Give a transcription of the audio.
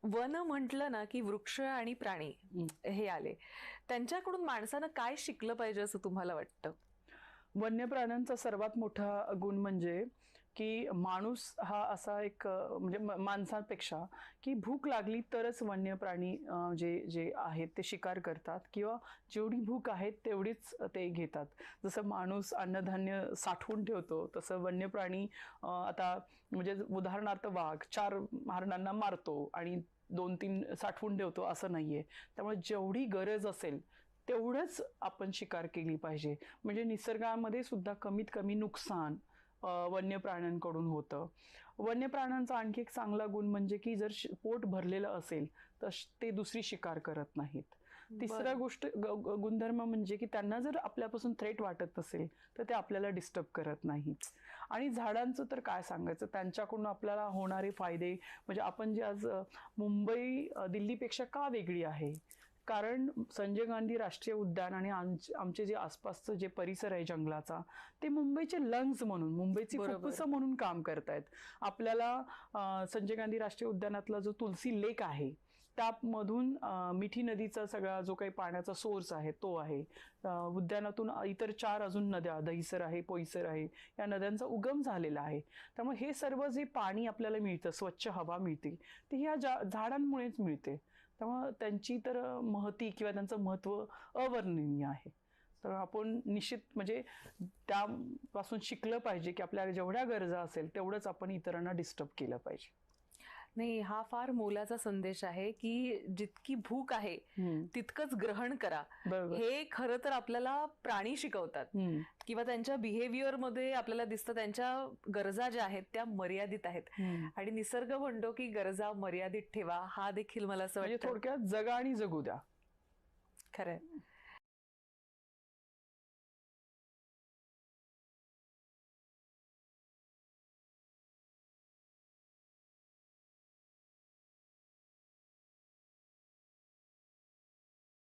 One म्हटलं ना की वृक्ष आणि प्राणी हे आले, त्यांच्याकडून माणसानं काय शिकलं पाहिजे असं तुम्हाला वाटतं? वन्य प्राण्यांचा सर्वात मोठा गुण म्हणजे की माणूस हा असा एक म्हणजे माणसांपेक्षा की भूक लागली तरच वन्य प्राणी जे जे आहेत ते शिकार करतात किंवा जेवढी भूक आहे तेवढीच ते घेतात. जसं माणूस अन्नधान्य साठवून ठेवतो तसं वन्य प्राणी आता म्हणजे उदाहरणार्थ वाघ 4 हरणांना मारतो आणि 2-3 साठवून ठेवतो असं नाहीये. त्यामुळे जेवढी गरज असेल तेवढंच आपण शिकार केली पाहिजे. म्हणजे निसर्गामध्ये सुद्धा कमीत कमी नुकसान वन्य प्राण्यांकडून होतं. वन्य प्राण्यांचा आणखी एक चांगला गुण म्हणजे की जर पोट भरलेलं असेल तर ते दुसरी शिकार करत नाहीत. तिसरा गोष्ट गुणधर्म म्हणजे की त्यांना जर आपल्यापासून थ्रेट वाटत असेल तर ते आपल्याला डिस्टर्ब करत नाहीत. आणि झाडांचं तर काय सांगायचं, त्यांच्याकडून आपल्याला होणारे फायदे म्हणजे आपण जे आज मुंबई दिल्लीपेक्षा का वेगळी आहे, कारण संजय गांधी राष्ट्रीय उद्यान आणि आमचे जे आसपासचं जे परिसर आहे जंगलाचा ते मुंबईचे लंग्स म्हणून, मुंबईची फुफ्फुसं म्हणून काम करतायत. आपल्याला संजय गांधी राष्ट्रीय उद्यानातला जो तुलसी लेक आहे त्यामधून मिठी नदीचा सगळा जो काही पाण्याचा सोर्स आहे तो आहे. उद्यानातून इतर 4 अजून नद्या, दहिसर आहे, पोईसर आहे, या नद्यांचा उगम झालेला आहे. त्यामुळे हे सर्व जे पाणी आपल्याला मिळतं, स्वच्छ हवा मिळते, ती ह्या झाडांमुळेच मिळते. त्यामुळे त्यांची तर महती किंवा त्यांचं महत्त्व अवर्णनीय आहे. तर आपण निश्चित म्हणजे त्यापासून शिकलं पाहिजे की आपल्याला जेवढ्या गरजा असेल तेवढंच आपण इतरांना डिस्टर्ब केलं पाहिजे. नाही, हा फार मोलाचा संदेश आहे की जितकी भूक आहे तितकंच ग्रहण करा. हे खरं तर आपल्याला प्राणी शिकवतात किंवा त्यांच्या बिहेवियर मध्ये आपल्याला दिसतं त्यांच्या गरजा ज्या आहेत त्या मर्यादित आहेत. आणि निसर्ग म्हणतो की गरजा मर्यादित ठेवा. हा देखील मला असं वाटतं थोडक्यात जगा आणि जगू द्या. खरंय.